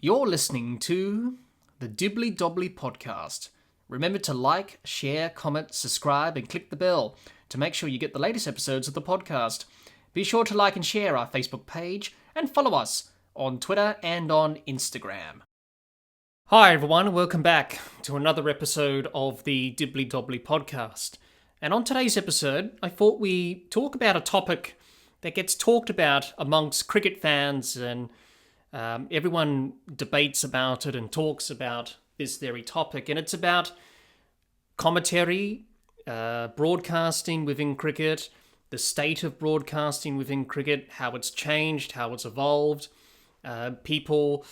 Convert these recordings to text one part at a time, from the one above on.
You're listening to the Dibbly-Dobbly podcast. Remember to like, share, comment, subscribe, and click the bell to make sure you get the latest episodes of the podcast. Be sure to like and share our Facebook page and follow us on Twitter and on Instagram. Hi everyone, welcome back to another episode of the Dibbly-Dobbly podcast. And on today's episode, I thought we talk about a topic that gets talked about amongst cricket fans and everyone debates about it and talks about this very topic, and it's about commentary, broadcasting within cricket, the state of broadcasting within cricket, how it's changed, how it's evolved, people,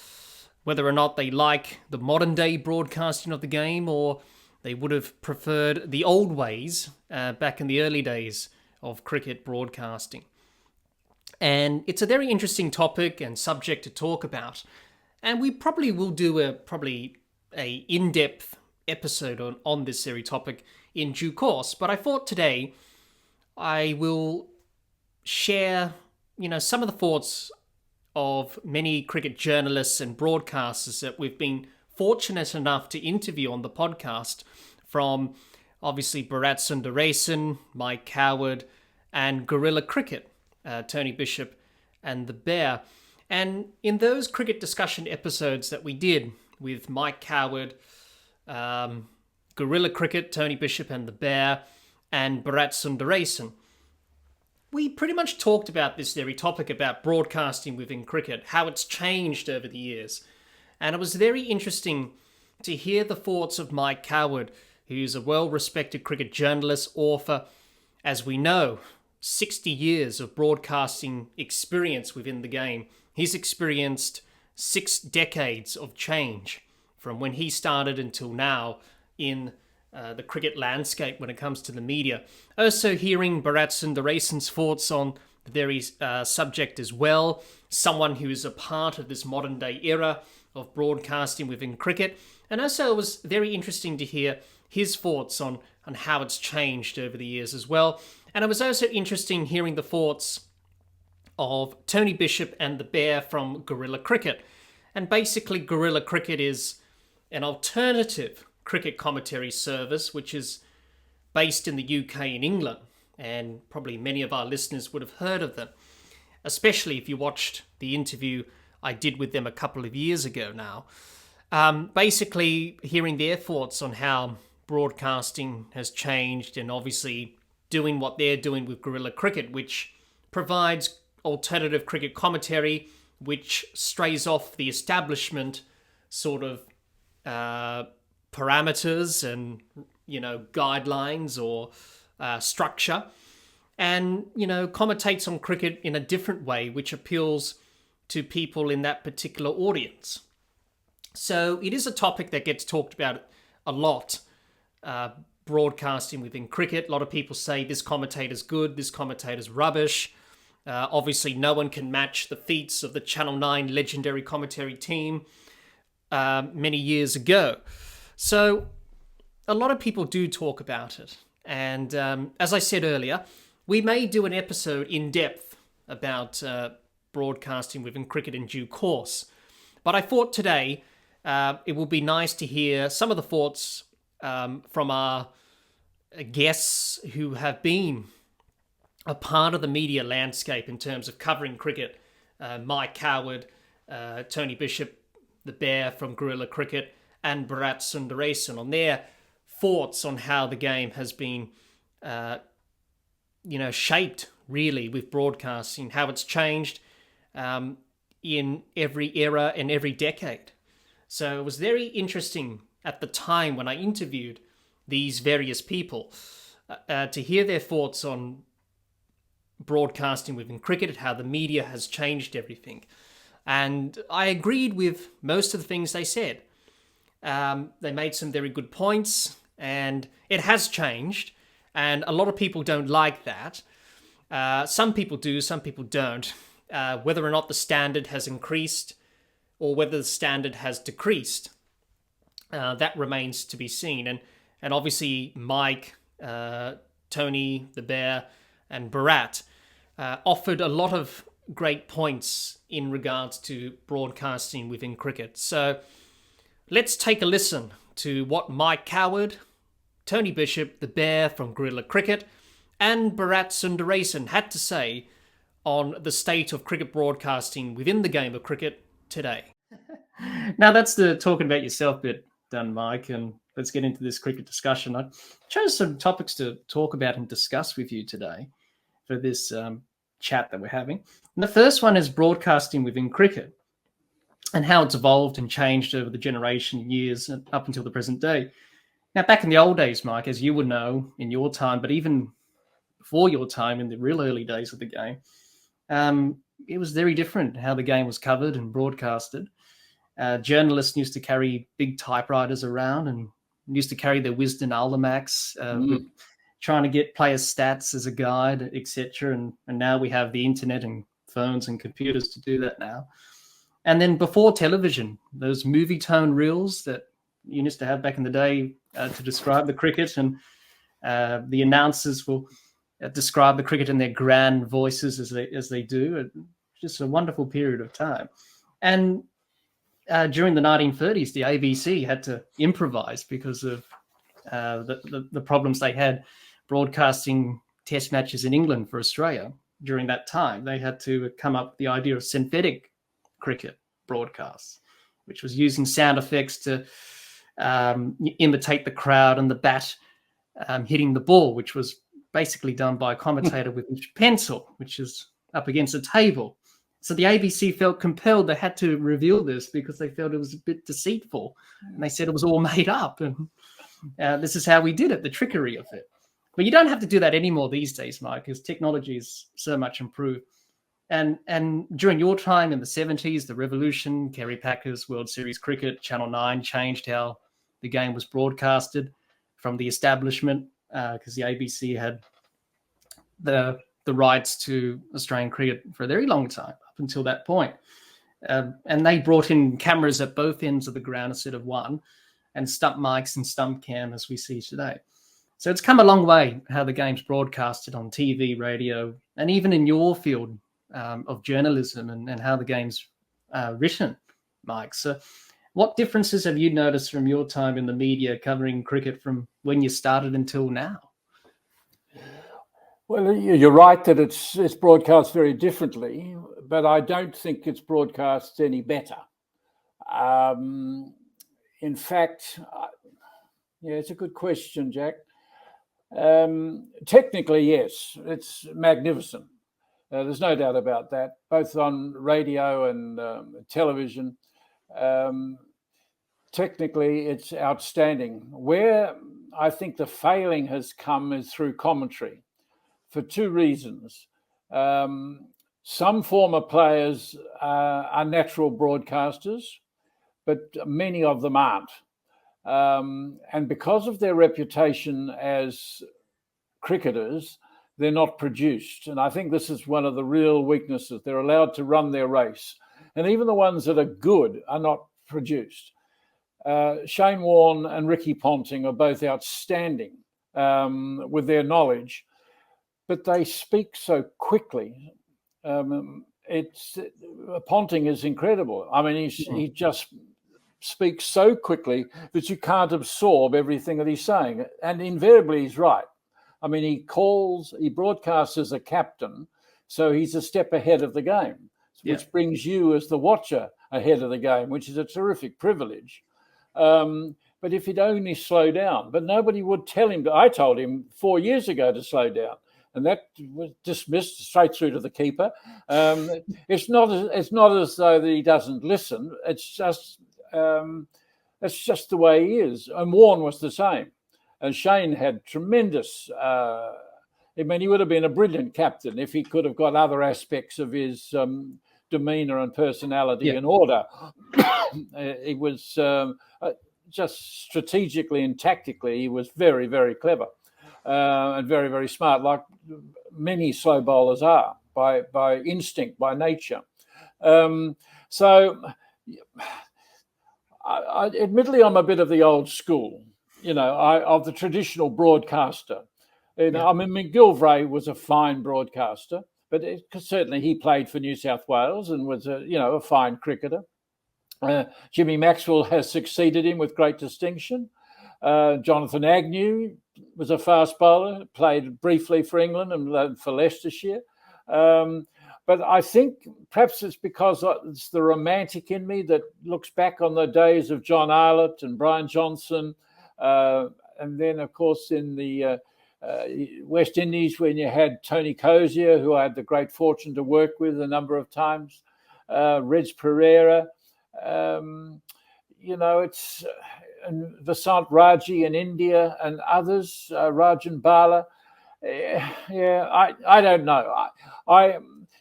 whether or not they like the modern day broadcasting of the game or they would have preferred the old ways back in the early days of cricket broadcasting. And it's a very interesting topic and subject to talk about. And we probably will do a in-depth episode on this very topic in due course. But I thought today I will share, some of the thoughts of many cricket journalists and broadcasters that we've been fortunate enough to interview on the podcast, from obviously Bharat Sundaresan, Mike Coward, and Guerilla Cricket. Tony Bishop and the Bear. And in those cricket discussion episodes that we did with Mike Coward, Guerilla Cricket, Tony Bishop and the Bear, and Bharat Sundaresan, we pretty much talked about this very topic about broadcasting within cricket, how it's changed over the years. And it was very interesting to hear the thoughts of Mike Coward, who's a well-respected cricket journalist, author, as we know, 60 years of broadcasting experience within the game. He's experienced 6 decades of change from when he started until now in the cricket landscape when it comes to the media. Also hearing Bharat Sundaresan's thoughts on the very subject as well, someone who is a part of this modern day era of broadcasting within cricket. And also it was very interesting to hear his thoughts on how it's changed over the years as well. And it was also interesting hearing the thoughts of Tony Bishop and the Bear from Guerilla Cricket. And basically Guerilla Cricket is an alternative cricket commentary service which is based in the UK and England. And probably many of our listeners would have heard of them, especially if you watched the interview I did with them a couple of years ago now. Basically hearing their thoughts on how broadcasting has changed, and obviously doing what they're doing with Guerilla Cricket, which provides alternative cricket commentary, which strays off the establishment sort of parameters and, guidelines or structure, and, commentates on cricket in a different way, which appeals to people in that particular audience. So it is a topic that gets talked about a lot, broadcasting within cricket. A lot of people say this commentator's good, this commentator's rubbish. Obviously, no one can match the feats of the Channel 9 legendary commentary team many years ago. So a lot of people do talk about it. And as I said earlier, we may do an episode in depth about broadcasting within cricket in due course. But I thought today it will be nice to hear some of the thoughts from our guests who have been a part of the media landscape in terms of covering cricket. Mike Coward, Tony Bishop, the Bear from Guerilla Cricket, and Bharat Sundaresan, on their thoughts on how the game has been, shaped really with broadcasting, how it's changed in every era and every decade. So it was very interesting at the time when I interviewed these various people to hear their thoughts on broadcasting within cricket, how the media has changed everything. And I agreed with most of the things they said. They made some very good points, and it has changed, and a lot of people don't like that. Some people do, some people don't. Whether or not the standard has increased or whether the standard has decreased, that remains to be seen. And obviously Mike, Tony, the Bear, and Bharat offered a lot of great points in regards to broadcasting within cricket. So let's take a listen to what Mike Coward, Tony Bishop, the Bear from Guerilla Cricket, and Bharat Sundaresan had to say on the state of cricket broadcasting within the game of cricket today. Now that's the talking about yourself bit done, Mike, and let's get into this cricket discussion. I chose some topics to talk about and discuss with you today for this chat that we're having. And the first one is broadcasting within cricket and how it's evolved and changed over the generation years up until the present day. Now, back in the old days, Mike, as you would know in your time, but even before your time in the real early days of the game, it was very different how the game was covered and broadcasted. Journalists used to carry big typewriters around and used to carry their Wisden Almanacs, trying to get players' stats as a guide, etc. And now we have the internet and phones and computers to do that now. And then before television, those movie tone reels that you used to have back in the day to describe the cricket, and the announcers will describe the cricket in their grand voices as they do. Just a wonderful period of time. And during the 1930s, the ABC had to improvise because of the problems they had broadcasting test matches in England for Australia during that time. They had to come up with the idea of synthetic cricket broadcasts, which was using sound effects to imitate the crowd and the bat hitting the ball, which was basically done by a commentator with each pencil, which is up against a table. So the ABC felt compelled, they had to reveal this because they felt it was a bit deceitful. And they said it was all made up. And this is how we did it, the trickery of it. But you don't have to do that anymore these days, Mike, because technology is so much improved. And during your time in the 70s, the Revolution, Kerry Packer's World Series Cricket, Channel 9 changed how the game was broadcasted from the establishment, because the ABC had the rights to Australian cricket for a very long time, up until that point. And they brought in cameras at both ends of the ground instead of one, and stump mics and stump cam as we see today. So it's come a long way how the game's broadcasted on TV, radio, and even in your field of journalism and how the game's written, Mike. So what differences have you noticed from your time in the media covering cricket from when you started until now? Well, you're right that it's broadcast very differently, but I don't think it's broadcast any better. In fact, it's a good question, Jack. Technically, yes, it's magnificent. There's no doubt about that, both on radio and television. Technically, it's outstanding. Where I think the failing has come is through commentary, for two reasons. Some former players are natural broadcasters, but many of them aren't. And because of their reputation as cricketers, they're not produced. And I think this is one of the real weaknesses. They're allowed to run their race. And even the ones that are good are not produced. Shane Warne and Ricky Ponting are both outstanding with their knowledge, but they speak so quickly. Ponting is incredible. I mean, he just speaks so quickly that you can't absorb everything that he's saying. And invariably, he's right. I mean, he broadcasts as a captain, so he's a step ahead of the game, which brings you as the watcher ahead of the game, which is a terrific privilege. But if he'd only slow down, but nobody would tell him. I told him 4 years ago to slow down, and that was dismissed straight through to the keeper. It's not as though that he doesn't listen. It's just the way he is. And Warne was the same. And Shane had tremendous. He would have been a brilliant captain if he could have got other aspects of his demeanour and personality in order. He was just strategically and tactically, he was very, very clever and very, very smart, like many slow bowlers are by instinct, by nature. Admittedly, I'm a bit of the old school, of the traditional broadcaster. McGilvray was a fine broadcaster. but certainly he played for New South Wales and was a fine cricketer. Jimmy Maxwell has succeeded him with great distinction. Jonathan Agnew was a fast bowler, played briefly for England and for Leicestershire. But I think perhaps it's because it's the romantic in me that looks back on the days of John Arlott and Brian Johnson. And then, of course, in the West Indies, when you had Tony Cozier, who I had the great fortune to work with a number of times, Reg Pereira, it's and Vasant Raji in India and others, Rajan Bala. I don't know.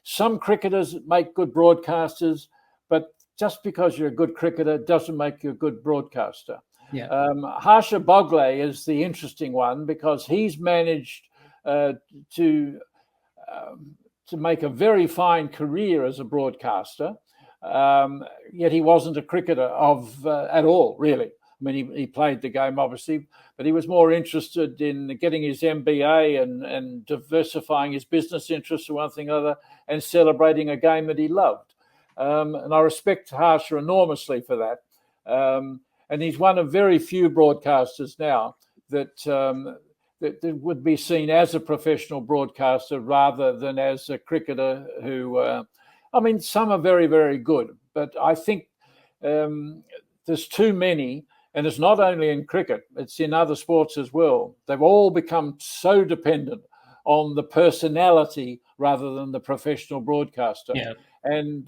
Some cricketers make good broadcasters, but just because you're a good cricketer doesn't make you a good broadcaster. Yeah. Harsha Bhogle is the interesting one because he's managed to make a very fine career as a broadcaster, yet he wasn't a cricketer at all, really. I mean, he played the game, obviously, but he was more interested in getting his MBA and diversifying his business interests or one thing or other and celebrating a game that he loved. And I respect Harsha enormously for that. And he's one of very few broadcasters now that would be seen as a professional broadcaster rather than as a cricketer who, some are very, very good, but I think there's too many. And it's not only in cricket, it's in other sports as well. They've all become so dependent on the personality rather than the professional broadcaster. Yeah. And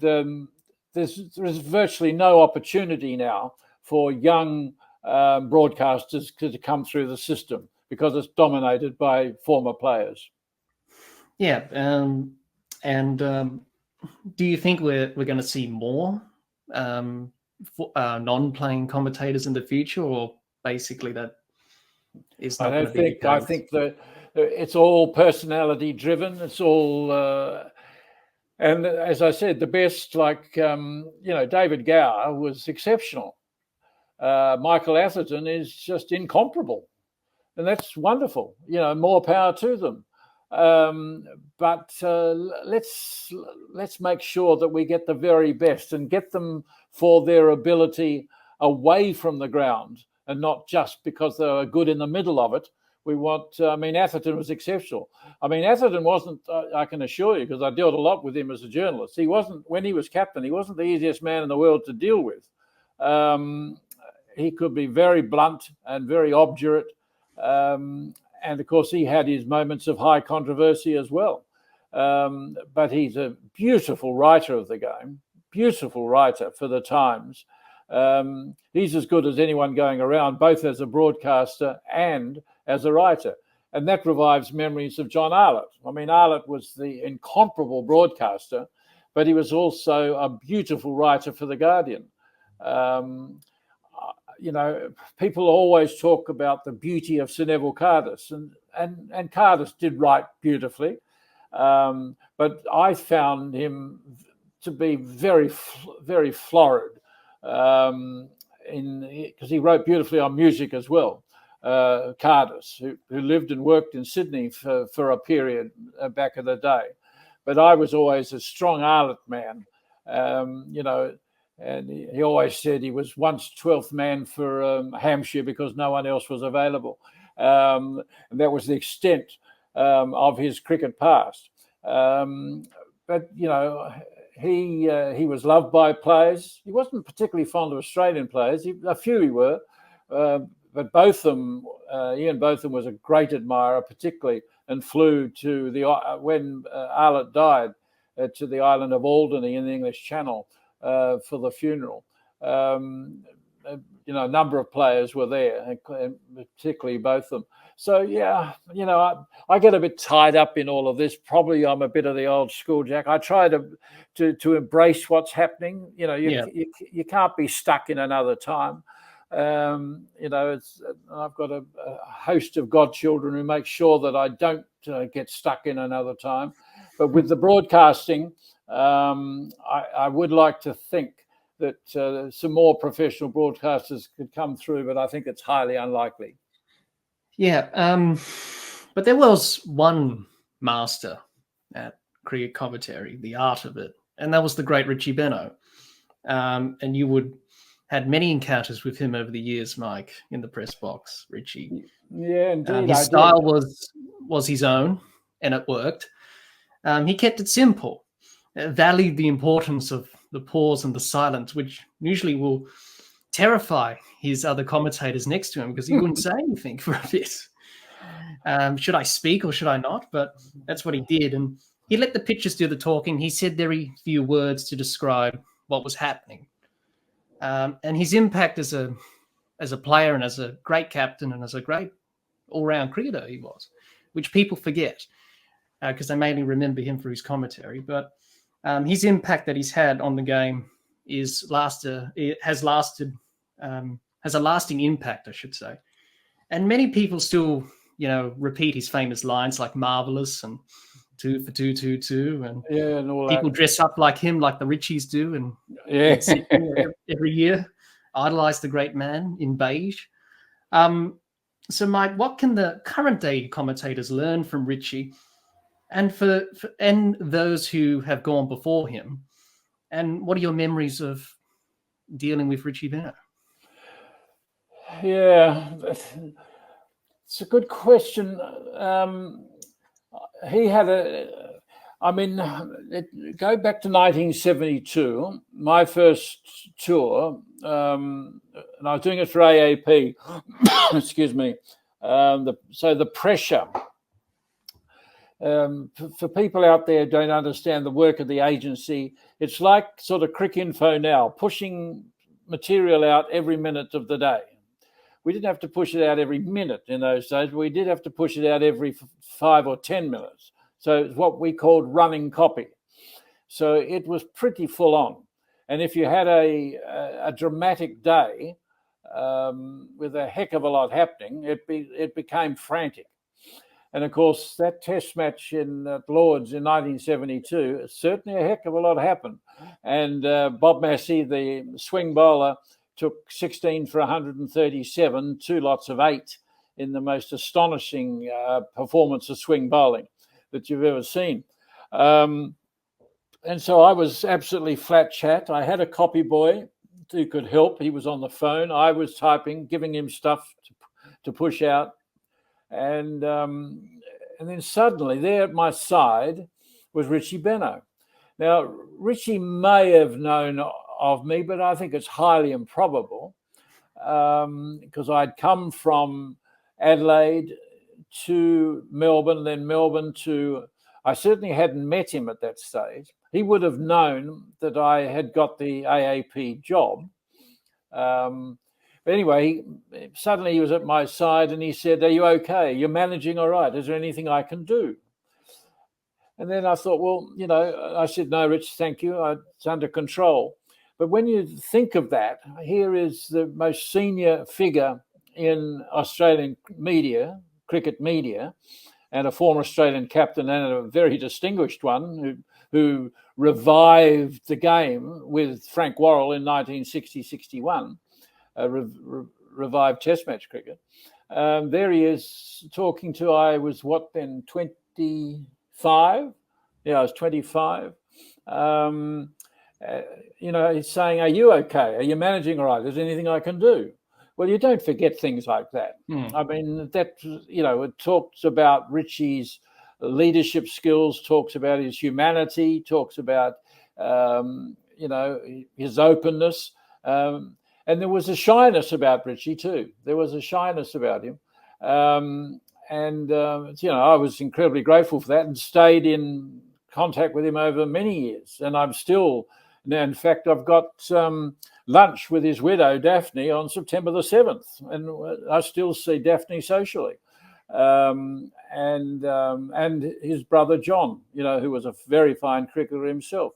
there's virtually no opportunity now for young broadcasters to come through the system because it's dominated by former players. Yeah. Do you think we're going to see more non-playing commentators in the future, or basically that is not? I think that it's all personality driven. It's all, and as I said, the best, like David Gower was exceptional. Michael Atherton is just incomparable, and that's wonderful. More power to them. But let's make sure that we get the very best and get them for their ability away from the ground and not just because they were good in the middle of it. We want, Atherton was exceptional. Atherton wasn't, I can assure you, because I dealt a lot with him as a journalist. He wasn't, when he was captain, he wasn't the easiest man in the world to deal with. He could be very blunt and very obdurate. And of course, he had his moments of high controversy as well. But he's a beautiful writer of the game, beautiful writer for the Times. He's as good as anyone going around, both as a broadcaster and as a writer. And that revives memories of John Arlott. Arlott was the incomparable broadcaster, but he was also a beautiful writer for The Guardian. People always talk about the beauty of Sir Neville Cardus, and Cardus did write beautifully, but I found him to be very, very florid, because he wrote beautifully on music as well. Cardus, who lived and worked in Sydney for a period back in the day, but I was always a strong Arlott man, And he always said he was once 12th man for Hampshire because no one else was available. And that was the extent of his cricket past. But, he was loved by players. He wasn't particularly fond of Australian players. A few he were. But Botham, Ian Botham was a great admirer, particularly, and flew to when Arlott died, to the island of Alderney in the English Channel for the funeral. A number of players were there, and particularly Botham. So, I get a bit tied up in all of this. Probably I'm a bit of the old school, Jack. I try to embrace what's happening. You can't be stuck in another time. I've got a host of godchildren who make sure that I don't get stuck in another time. But with the broadcasting, I would like to think that some more professional broadcasters could come through, but I think it's highly unlikely. Yeah, but there was one master at cricket commentary, the art of it, and that was the great Richie Benaud. And you had many encounters with him over the years, Mike, in the press box, Richie. Yeah, indeed. His style was his own, and it worked. He kept it simple, valued the importance of the pause and the silence, which usually will terrify his other commentators next to him because he wouldn't say anything for a bit. Should I speak or should I not? But that's what he did. And he let the pitchers do the talking. He said very few words to describe what was happening. And his impact as a player and as a great captain and as a great all-round cricketer he was, which people forget because they mainly remember him for his commentary. But his impact that he's had on the game has a lasting impact, I should say. And many people still, repeat his famous lines like "marvelous" and "2 for 2, 2, 2," and all people that. Dress up like him, like the Richies do, and every year idolize the great man in beige. So, Mike, what can the current day commentators learn from Richie, and for those who have gone before him? And what are your memories of dealing with Richie Benaud? Yeah, it's a good question. He had go back to 1972, my first tour, and I was doing it for AAP, excuse me. So the pressure, for people out there who don't understand the work of the agency, it's like sort of Cricinfo now, pushing material out every minute of the day. We didn't have to push it out every minute in those days, but we did have to push it out every 5 or 10 minutes. So it's what we called running copy. So it was pretty full on. And if you had a dramatic day with a heck of a lot happening, it became frantic. And of course, that test match in Lord's in 1972, certainly a heck of a lot happened. And Bob Massey, the swing bowler, took 16 for 137, 2 lots of 8 in the most astonishing performance of swing bowling that you've ever seen. And so I was absolutely flat chat. I had a copy boy who could help. He was on the phone. I was typing, giving him stuff to push out. And then suddenly there at my side was Richie Benaud. Now, Richie may have known of me, but I think it's highly improbable because I'd come from Adelaide to Melbourne, then Melbourne to... I certainly hadn't met him at that stage. He would have known that I had got the AAP job. But anyway, suddenly he was at my side and he said, "Are you okay? You're managing all right? Is there anything I can do?" And then I thought, well, I said, "No, Rich, thank you. It's under control." But when you think of that, here is the most senior figure in Australian media, cricket media, and a former Australian captain and a very distinguished one who revived the game with Frank Worrell in 1960-61, revived Test match cricket. There he is talking to, I was 25? Yeah, I was 25. He's saying, "Are you okay? Are you managing all right? Is there anything I can do?" Well, you don't forget things like that. I mean, that, it talks about Richie's leadership skills, talks about his humanity, talks about, his openness. And there was a shyness about Richie too. There was a shyness about him. I was incredibly grateful for that and stayed in contact with him over many years. And I'm still... Now, in fact, I've got lunch with his widow, Daphne, on September the 7th, and I still see Daphne socially. And his brother, John, who was a very fine cricketer himself.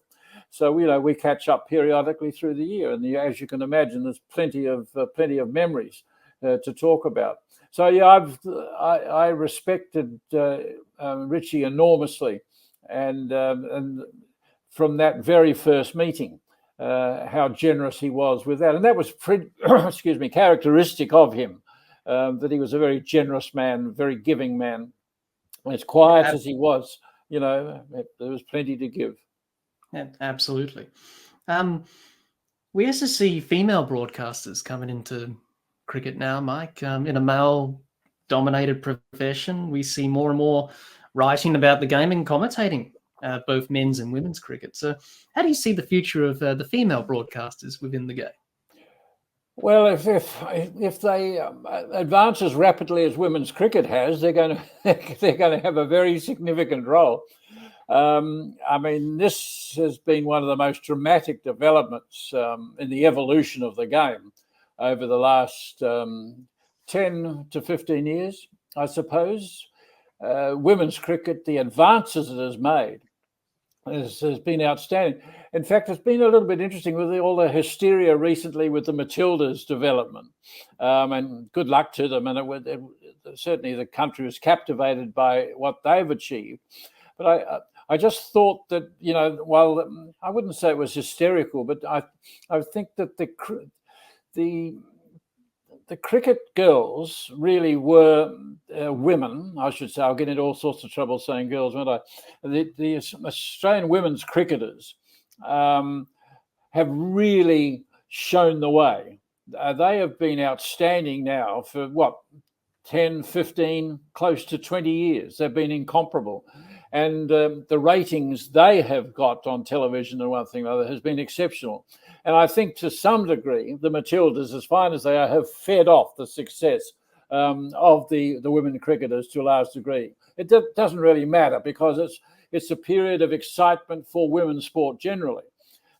So, we catch up periodically through the year. And as you can imagine, there's plenty of memories to talk about. So, yeah, I respected Richie enormously. And from that very first meeting, how generous he was with that. And that was pretty, characteristic of him, that he was a very generous man, very giving man. As quiet as he was, there was plenty to give. Yeah, absolutely. We also see female broadcasters coming into cricket now, Mike. In a male-dominated profession, we see more and more writing about the game and commentating both men's and women's cricket. So how do you see the future of the female broadcasters within the game? Well, if they advance as rapidly as women's cricket has, they're going to have a very significant role. I mean, this has been one of the most dramatic developments in the evolution of the game over the last 10 to 15 years, I suppose. Women's cricket, the advances it has made has been outstanding. In fact, it's been a little bit interesting with all the hysteria recently with the Matildas development, and good luck to them. And certainly the country was captivated by what they've achieved. But I just thought that, while I wouldn't say it was hysterical, but I think that the cricket girls really were women, I should say. I'll get into all sorts of trouble saying girls, won't I? The Australian women's cricketers have really shown the way. They have been outstanding now for 10, 15, close to 20 years. They've been incomparable. And the ratings they have got on television and one thing or other has been exceptional. And I think to some degree, the Matildas, as fine as they are, have fed off the success of the women cricketers to a large degree. It doesn't really matter because it's a period of excitement for women's sport generally.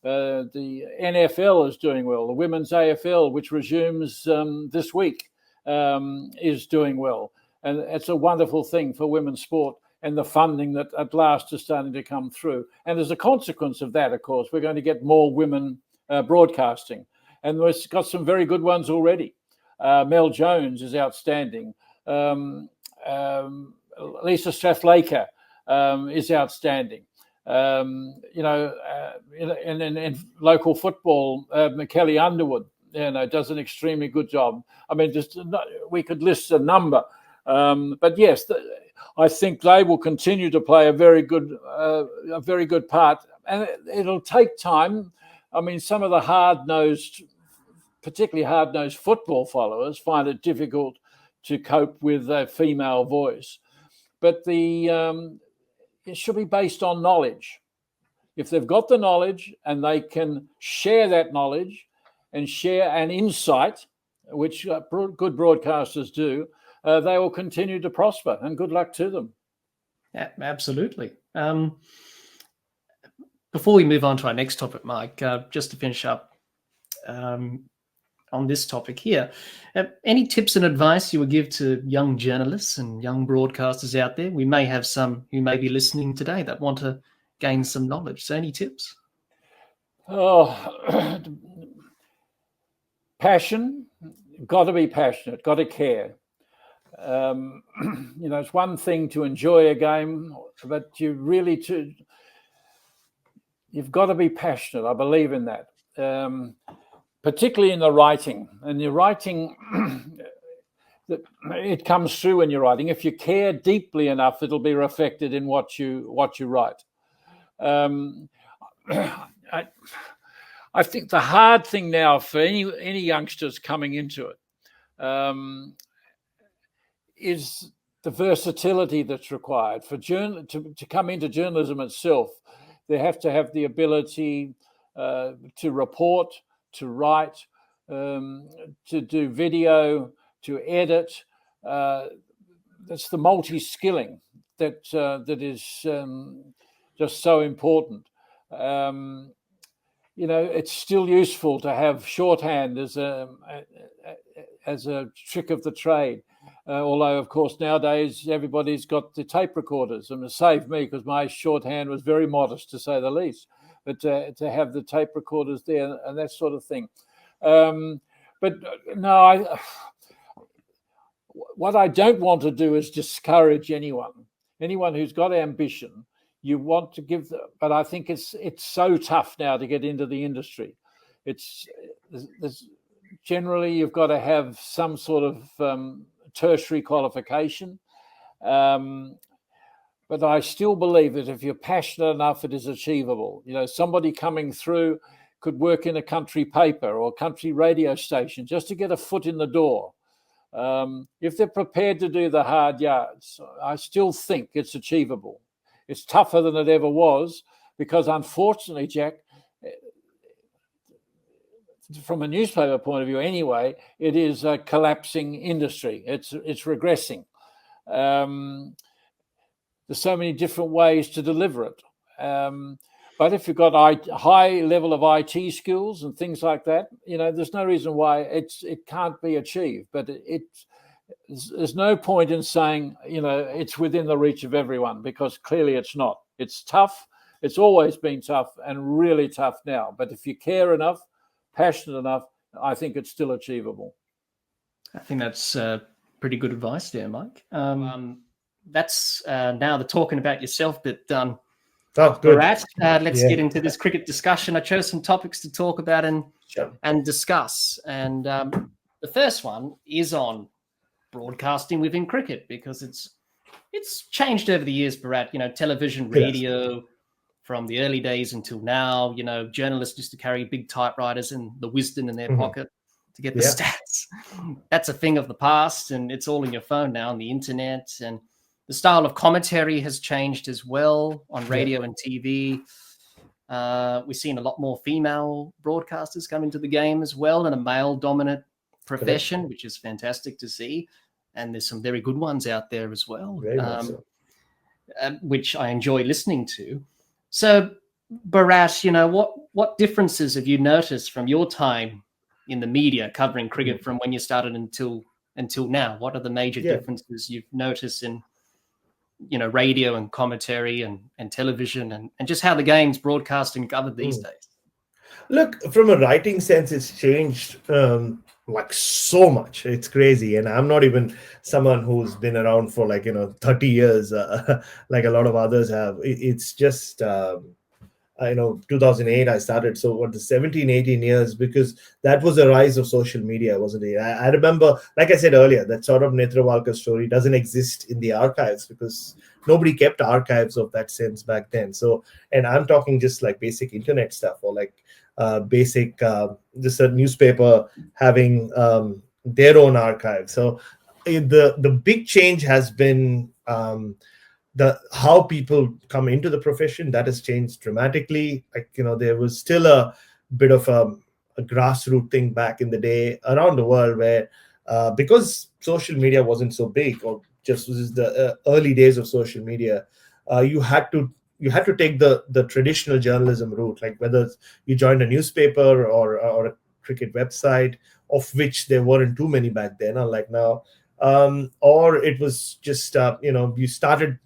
The NFL is doing well. The women's AFL, which resumes this week, is doing well. And it's a wonderful thing for women's sport and the funding that at last is starting to come through. And as a consequence of that, of course, we're going to get more women broadcasting. And we've got some very good ones already. Mel Jones is outstanding. Lisa Strathlaker is outstanding. In local football, Kelly Underwood, does an extremely good job. I mean, we could list a number, but yes, I think they will continue to play a very good part, and it'll take time. I mean, some of the particularly hard-nosed football followers find it difficult to cope with a female voice, but it should be based on knowledge. If they've got the knowledge and they can share that knowledge and share an insight, which good broadcasters do, they will continue to prosper, and good luck to them. Yeah, absolutely. Before we move on to our next topic, Mike, just to finish up on this topic here, any tips and advice you would give to young journalists and young broadcasters out there? We may have some who may be listening today that want to gain some knowledge. So any tips? Oh, passion. Got to be passionate. Got to care. It's one thing to enjoy a game, but you've got to be passionate. I believe in that, particularly in the writing. And your writing, it comes through when you're writing. If you care deeply enough, it'll be reflected in what you write. I think the hard thing now for any youngsters coming into it is the versatility that's required for to come into journalism itself. They have to have the ability to report, to write, to do video, to edit. That's the multi-skilling that is just so important. It's still useful to have shorthand as a trick of the trade. Although, of course, nowadays everybody's got the tape recorders, and it saved me because my shorthand was very modest, to say the least. But to have the tape recorders there and that sort of thing. But no, what I don't want to do is discourage anyone who's got ambition. You want to give, but I think it's so tough now to get into the industry. It's generally you've got to have some sort of tertiary qualification, but but I still believe that if you're passionate enough, it is achievable. Somebody coming through could work in a country paper or country radio station just to get a foot in the door. If they're prepared to do the hard yards, I still think it's achievable. It's tougher than it ever was because, unfortunately, Jack, from a newspaper point of view anyway, it is a collapsing industry. It's regressing. There's so many different ways to deliver it. But if you've got high level of IT skills and things like that, there's no reason why it can't be achieved. But there's no point in saying, it's within the reach of everyone, because clearly it's not. It's tough. It's always been tough and really tough now. But if you care enough, passionate enough, I think it's still achievable. I think that's pretty good advice there, Mike. That's now the talking about yourself bit done. Oh, good. Bharat, let's get into this cricket discussion. I chose some topics to talk about and discuss. And the first one is on broadcasting within cricket, because it's changed over the years, Bharat. Television, radio, from the early days until now. Journalists used to carry big typewriters and the wisdom in their pocket to get the stats. That's a thing of the past, and it's all in your phone now on the internet. And the style of commentary has changed as well on radio and TV. We're seeing a lot more female broadcasters come into the game as well, in a male-dominant profession, which is fantastic to see. And there's some very good ones out there as well, which I enjoy listening to. So, Bharat, what differences have you noticed from your time in the media covering cricket from when you started until now? What are the major differences you've noticed in radio and commentary and television and just how the game's broadcast and covered these days? Look, from a writing sense, it's changed so much. It's crazy. And I'm not even someone who's been around for 30 years, like a lot of others have. It's just, 2008 I started. So 17, 18 years, because that was the rise of social media, wasn't it? I remember, like I said earlier, that sort of Netrawalkar story doesn't exist in the archives because nobody kept archives of that sense back then. So, and I'm talking just like basic internet stuff, or basic, just a newspaper having their own archive. So the big change has been how people come into the profession. That has changed dramatically. There was still a bit of a grassroots thing back in the day around the world where because social media wasn't so big, or just was the early days of social media, you had to take the traditional journalism route, like whether you joined a newspaper or a cricket website, of which there weren't too many back then, unlike now. Or it was just you started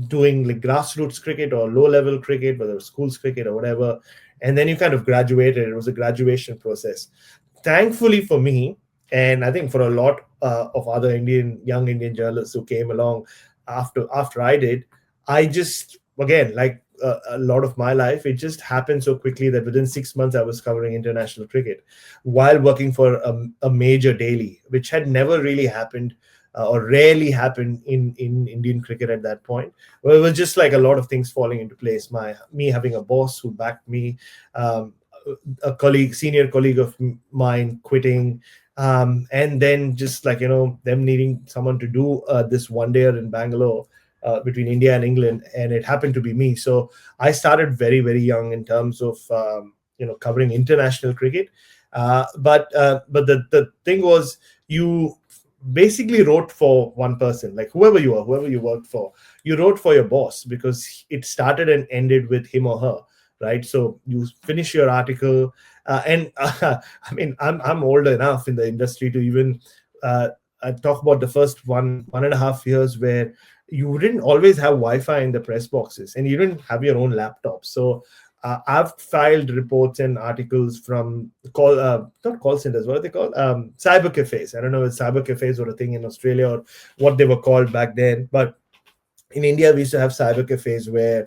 doing grassroots cricket or low level cricket, whether it was schools cricket or whatever, and then you kind of graduated. It was a graduation process. Thankfully for me, and I think for a lot of other young Indian journalists who came along after I did, I just, again, like a lot of my life, it just happened so quickly that within 6 months I was covering international cricket while working for a major daily, which had never really happened or rarely happened in Indian cricket at that point. Well, it was just like a lot of things falling into place. Me having a boss who backed me, a senior colleague of mine quitting, and then just them needing someone to do this one day in Bangalore between India and England, and it happened to be me. So I started very, very young in terms of covering international cricket. But the thing was, you basically wrote for one person, like whoever you worked for, you wrote for your boss, because it started and ended with him or her, right? So you finish your article, and I mean, I'm old enough in the industry to even talk about the first 1.5 years where you didn't always have Wi-Fi in the press boxes, and you didn't have your own laptop. So I've filed reports and articles from not call centers, what are they called? Cyber cafes. I don't know if cyber cafes were a thing in Australia or what they were called back then, but in India we used to have cyber cafes where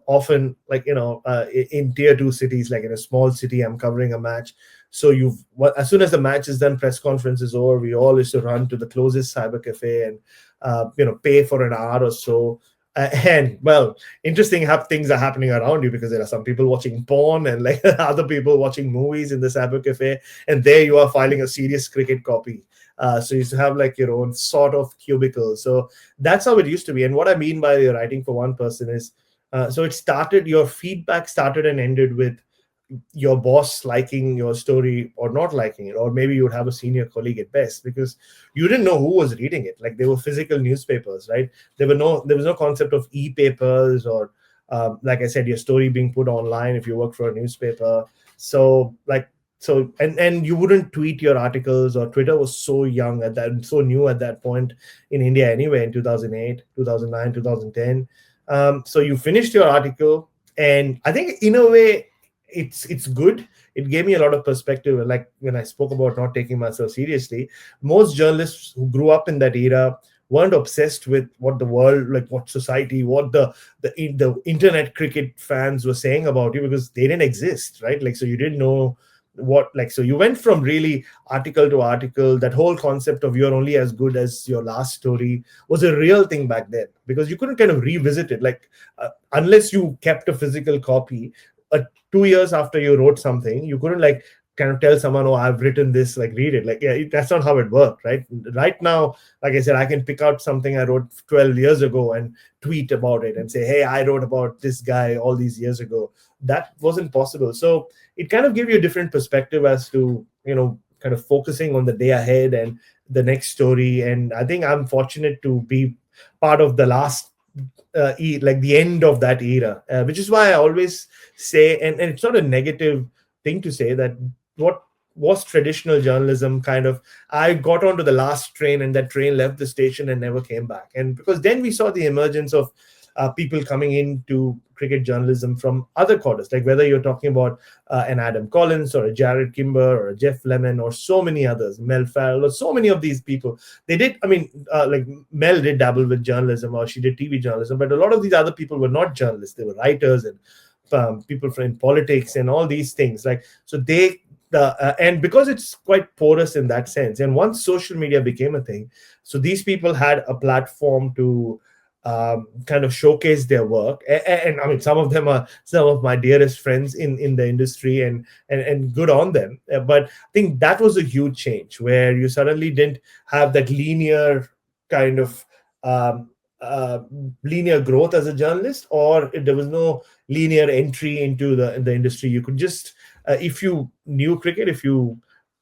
often like in tier 2 cities, like in a small city, I'm covering a match. So as soon as the match is done, press conference is over, we all used to run to the closest cyber cafe and pay for an hour or so. And well, interesting things are happening around you, because there are some people watching porn and like other people watching movies in the cyber cafe, and there you are filing a serious cricket copy. So you used to have like your own sort of cubicle. So that's how it used to be. And what I mean by writing for one person is, so your feedback started and ended with your boss liking your story or not liking it, or maybe you would have a senior colleague at best, because you didn't know who was reading it. Like, they were physical newspapers, right? There was no concept of e-papers or like I said, your story being put online if you work for a newspaper. And you wouldn't tweet your articles, or Twitter was so young at that, so new at that point in India anyway, in 2008, 2009, 2010. So you finished your article, and I think in a way it's good. It gave me a lot of perspective. Like when I spoke about not taking myself seriously, most journalists who grew up in that era weren't obsessed with what the world, like what society, what the internet cricket fans were saying about you, because they didn't exist, right? Like, so you didn't know so you went from really article to article. That whole concept of you're only as good as your last story was a real thing back then, because you couldn't kind of revisit it, like unless you kept a physical copy. 2 years after you wrote something, you couldn't like kind of tell someone, oh, I've written this, like read it. Like, yeah, that's not how it worked, right? Right now, like I said, I can pick out something I wrote 12 years ago and tweet about it and say, hey, I wrote about this guy all these years ago. That wasn't possible. So it kind of gave you a different perspective as to, kind of focusing on the day ahead and the next story. And I think I'm fortunate to be part of the last like the end of that era, which is why I always say, and it's not a negative thing to say, that what was traditional journalism kind of, I got onto the last train and that train left the station and never came back. And because then we saw the emergence of people coming into cricket journalism from other quarters, like whether you're talking about an Adam Collins or a Jared Kimber or a Jeff Lemon or so many others, Mel Farrell, or so many of these people. They did, like Mel did dabble with journalism, or she did TV journalism, but a lot of these other people were not journalists. They were writers and people in politics and all these things. Like, so and because it's quite porous in that sense, and once social media became a thing, so these people had a platform to kind of showcase their work. And I mean, some of them are some of my dearest friends in the industry, and good on them. But I think that was a huge change, where you suddenly didn't have that linear kind of linear growth as a journalist, or there was no linear entry into the industry. You could just, if you knew cricket, if you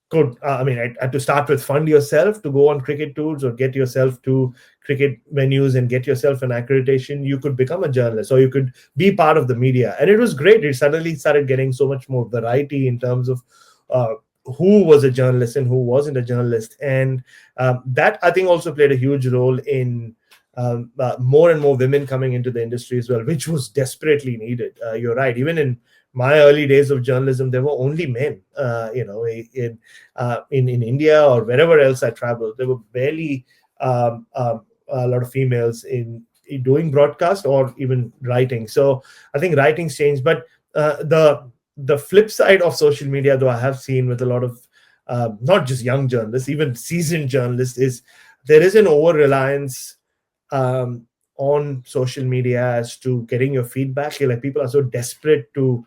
could, I had to start with fund yourself to go on cricket tours or get yourself to cricket venues and get yourself an accreditation. You could become a journalist, or you could be part of the media. And it was great. It suddenly started getting so much more variety in terms of who was a journalist and who wasn't a journalist. And that, I think, also played a huge role in more and more women coming into the industry as well, which was desperately needed. You're right. Even in my early days of journalism, there were only men. In India or wherever else I traveled, there were barely a lot of females in doing broadcast or even writing. So I think writing's changed. But the flip side of social media, though, I have seen with a lot of not just young journalists, even seasoned journalists, is there is an over-reliance on social media as to getting your feedback. Like, people are so desperate to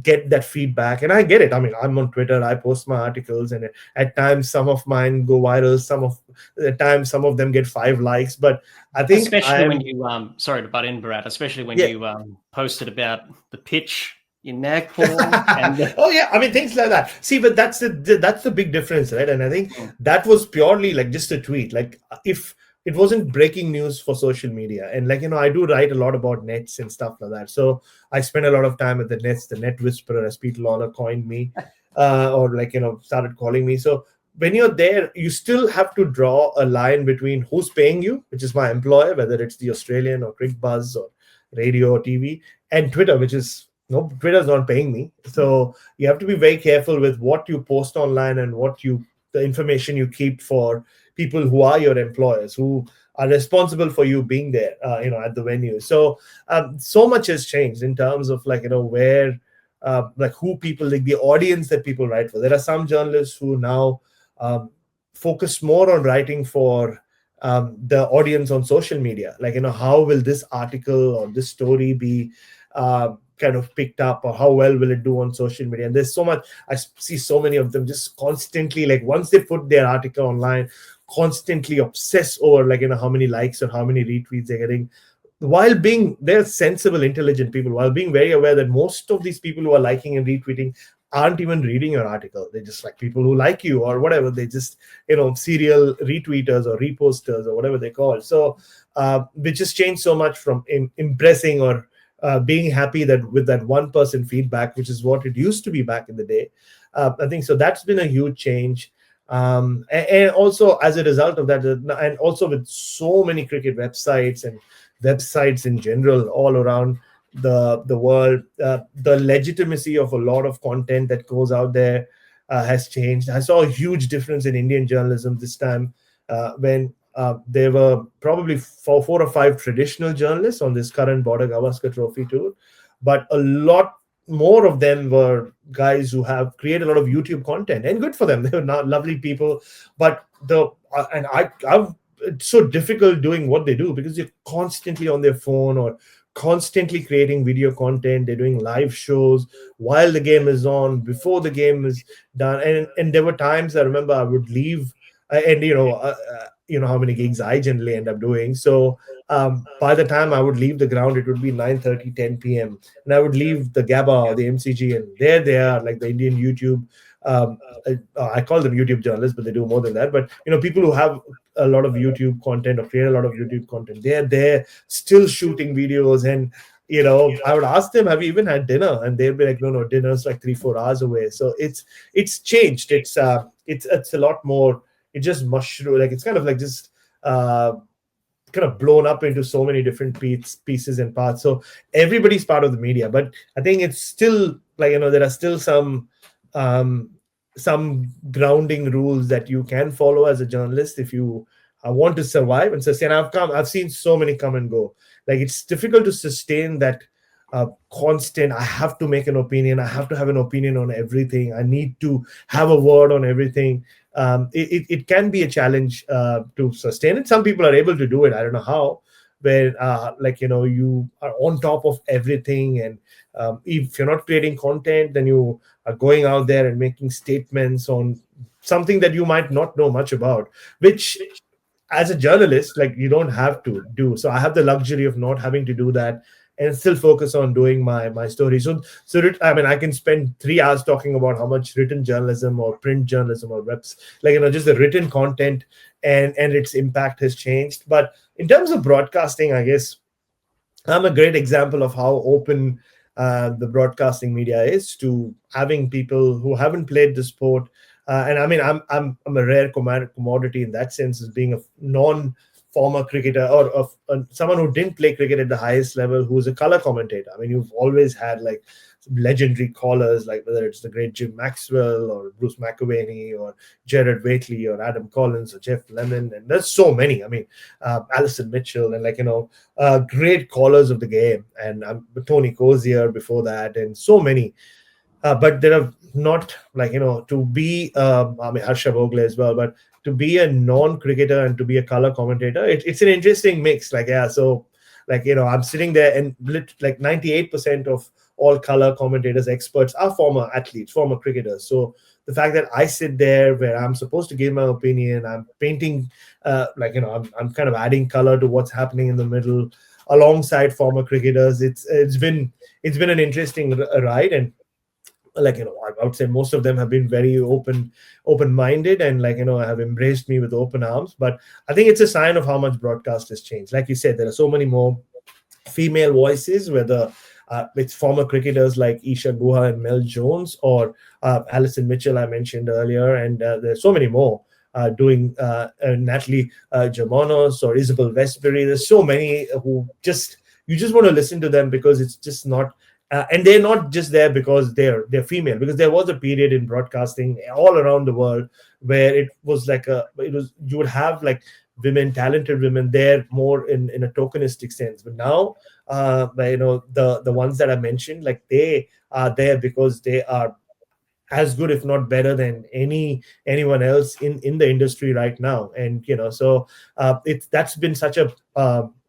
get that feedback, and I get it. I mean, I'm on Twitter, I post my articles, and at times some of mine go viral, some of them get 5 likes. But I think, especially when you sorry to butt in, Bharat, especially when you posted about the pitch in Nagpur. Oh yeah, I mean, things like that. See, but that's the big difference, right? And I think that was purely like just a tweet. Like, if it wasn't breaking news for social media. And like, I do write a lot about nets and stuff like that. So I spend a lot of time at the nets, the net whisperer, as Peter Lawler coined me, or like, started calling me. So when you're there, you still have to draw a line between who's paying you, which is my employer, whether it's the Australian or Crick Buzz or radio or TV, and Twitter, which is, no, Twitter's not paying me. So you have to be very careful with what you post online and the information you keep for people who are your employers, who are responsible for you being there, at the venue. So so much has changed in terms of where who people, like the audience that people write for. There are some journalists who now focus more on writing for the audience on social media. How will this article or this story be kind of picked up, or how well will it do on social media? And there's so much, I see so many of them just constantly, like once they put their article online, constantly obsess over how many likes or how many retweets they're getting, while being, they're sensible, intelligent people, while being very aware that most of these people who are liking and retweeting aren't even reading your article. They're just like people who like you or whatever. They just, serial retweeters or reposters or whatever they call. So which has changed so much from impressing or being happy that with that 1% feedback, which is what it used to be back in the day. I think so. That's been a huge change. And also as a result of that, and also with so many cricket websites and websites in general all around the world, the legitimacy of a lot of content that goes out there has changed. I saw a huge difference in Indian journalism this time when there were probably four or five traditional journalists on this current Border Gavaskar Trophy tour, but a lot more of them were guys who have created a lot of YouTube content, and good for them. They were not lovely people, but it's so difficult doing what they do because they're constantly on their phone or constantly creating video content. They're doing live shows while the game is on, before the game is done, and there were times I remember I would leave, and how many gigs I generally end up doing. So by the time I would leave the ground, it would be 9:30, 10 p.m. And I would leave the GABA or the MCG, and there they are, like the Indian YouTube. I call them YouTube journalists, but they do more than that. But people who have a lot of YouTube content or create a lot of YouTube content, they're there still shooting videos. And I would ask them, have you even had dinner? And they'd be like, no, dinner's like 3-4 hours away. So it's changed. It's a lot more. It just mushroom, like it's kind of like just kind of blown up into so many different pieces and parts. So everybody's part of the media, but I think it's still there are still some grounding rules that you can follow as a journalist if you want to survive and sustain. I've seen so many come and go. Like it's difficult to sustain that constant, I have to make an opinion, I have to have an opinion on everything, I need to have a word on everything. It can be a challenge to sustain it. Some people are able to do it. I don't know how, where you are on top of everything, and if you're not creating content, then you are going out there and making statements on something that you might not know much about, which as a journalist, you don't have to do. So I have the luxury of not having to do that and still focus on doing my story. So I can spend 3 hours talking about how much written journalism or print journalism or webs, just the written content and its impact has changed. But in terms of broadcasting, I guess I'm a great example of how open the broadcasting media is to having people who haven't played the sport. And I mean, I'm a rare commodity in that sense, as being a non-former cricketer or someone who didn't play cricket at the highest level, who's a color commentator. I mean, you've always had legendary callers, like whether it's the great Jim Maxwell or Bruce McAvaney or Jared Waitley or Adam Collins or Jeff Lemon, and there's so many. I mean, Alison Mitchell and great callers of the game, and Tony Cozier before that, and so many. But there are not to be Harsha Bhogle as well, but to be a non-cricketer and to be a color commentator, it's an interesting mix. I'm sitting there and 98% of all color commentators, experts are former athletes, former cricketers. So the fact that I sit there where I'm supposed to give my opinion, I'm painting, I'm kind of adding color to what's happening in the middle alongside former cricketers. It's been an interesting ride, and I would say most of them have been very open-minded and have embraced me with open arms. But I think it's a sign of how much broadcast has changed. Like you said, there are so many more female voices, whether it's former cricketers like Isha Guha and Mel Jones, or Alison Mitchell I mentioned earlier, and there's so many more doing Natalie Germanos or Isabel Westbury. There's so many who you just want to listen to them because it's just not and they're not just there because they're female, because there was a period in broadcasting all around the world where it was like you would have like women, talented women there more in a tokenistic sense. But now, the ones that I mentioned, like they are there because they are as good, if not better, than anyone else in the industry right now. And so it's that's been such a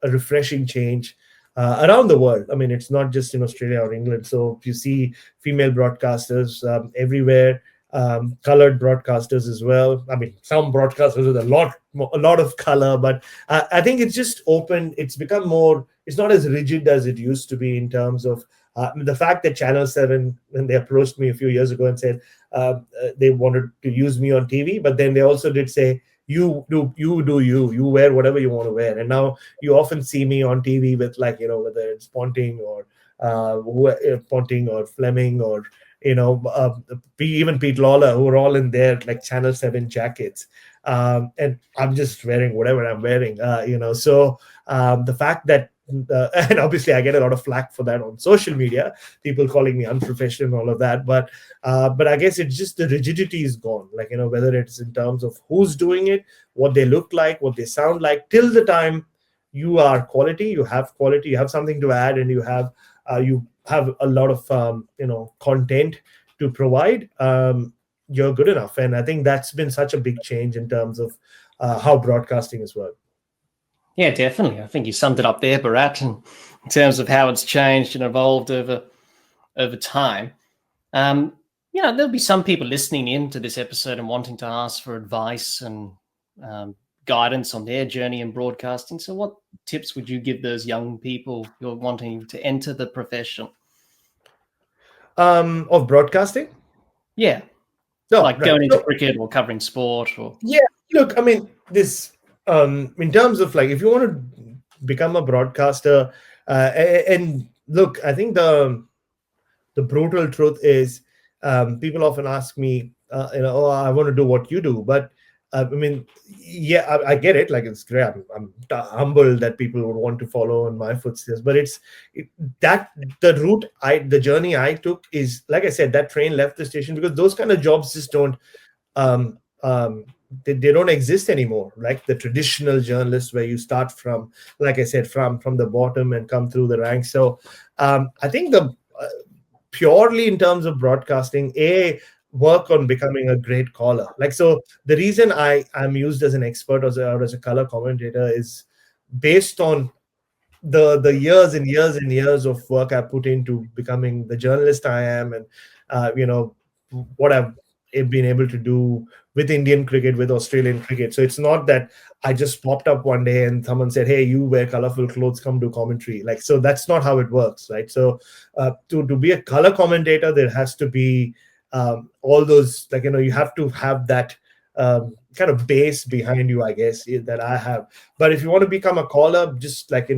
refreshing change around the world. I mean, it's not just in Australia or England. So you see female broadcasters everywhere, colored broadcasters as well. I mean, some broadcasters with a lot of color, but I think it's just open. It's become more. It's not as rigid as it used to be in terms of the fact that Channel 7, when they approached me a few years ago and said they wanted to use me on TV, but then they also did say, you wear whatever you want to wear. And now you often see me on TV with, like, whether it's Ponting or Fleming or, even Pete Lawler, who are all in their like Channel 7 jackets. And I'm just wearing whatever I'm wearing, So the fact that and obviously I get a lot of flack for that on social media, people calling me unprofessional and all of that, but I guess it's just the rigidity is gone, like, whether it's in terms of who's doing it, what they look like, what they sound like, till the time you are quality, you have something to add, and you have a lot of content to provide, you're good enough. And I think that's been such a big change in terms of how broadcasting has worked. Yeah, definitely. I think you summed it up there, Bharat, in terms of how it's changed and evolved over time. There'll be some people listening in to this episode and wanting to ask for advice and guidance on their journey in broadcasting. So what tips would you give those young people who are wanting to enter the profession? Of broadcasting? Yeah. No, like going into cricket or covering sport or... Yeah, look, I mean, this... in terms of, like, if you want to become a broadcaster, and look, I think the brutal truth is, people often ask me, oh, I want to do what you do. But I mean, yeah, I get it. Like, it's great. I'm humbled that people would want to follow in my footsteps. But the journey I took is, like I said, that train left the station, because those kind of jobs just don't. They don't exist anymore, like the traditional journalists, where you start from, like I said, from the bottom and come through the ranks. So I think purely in terms of broadcasting, work on becoming a great caller. Like, so the reason I'm used as an expert or as a color commentator is based on the years and years and years of work I put into becoming the journalist I am, and what I've been able to do with Indian cricket, with Australian cricket. So it's not that I just popped up one day and someone said, hey, you wear colorful clothes, come do commentary. Like, so that's not how it works, right? So to be a color commentator, there has to be all those, like, you have to have that kind of base behind you, I guess, that I have. But if you want to become a caller, just like,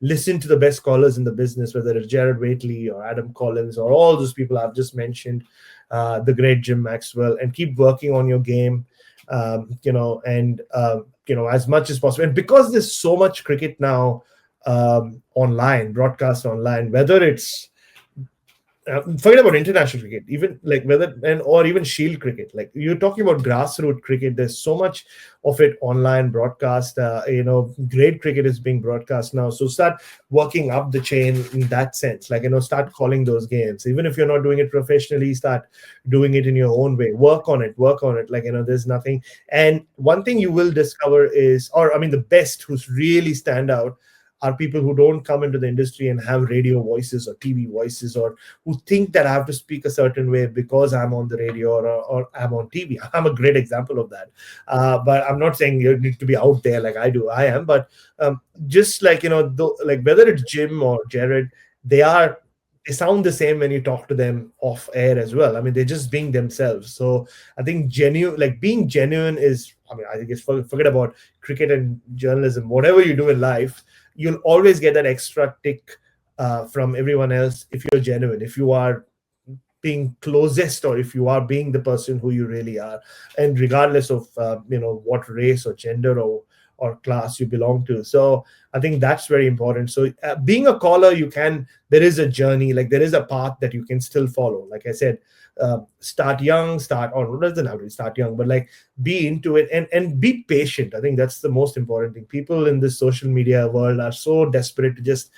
listen to the best callers in the business, whether it's Jared Waitley or Adam Collins or all those people I've just mentioned, the great Jim Maxwell, and keep working on your game, and as much as possible. And because there's so much cricket now online, broadcast online, whether it's forget about international cricket, even like or even Shield cricket. Like, you're talking about grassroots cricket. There's so much of it online broadcast. Great cricket is being broadcast now. So start working up the chain in that sense. Like, start calling those games. Even if you're not doing it professionally, start doing it in your own way. Work on it. Like, there's nothing. And one thing you will discover is, the best who's really stand out are people who don't come into the industry and have radio voices or TV voices, or who think that I have to speak a certain way because I'm on the radio or I'm on TV. I'm a great example of that. But I'm not saying you need to be out there like I do. I am, but just like, like whether it's Jim or Jared, they sound the same when you talk to them off air as well. I mean, they're just being themselves. So I think being genuine is, I think it's forget about cricket and journalism, whatever you do in life, you'll always get that extra tick from everyone else if you're genuine, if you are being closest, or if you are being the person who you really are. And regardless of what race or gender or or class you belong to. So I think that's very important. So being a caller, there is a journey, like there is a path that you can still follow. Like I said, start young, or doesn't have to start young, but like be into it and be patient. I think that's the most important thing. People in this social media world are so desperate to just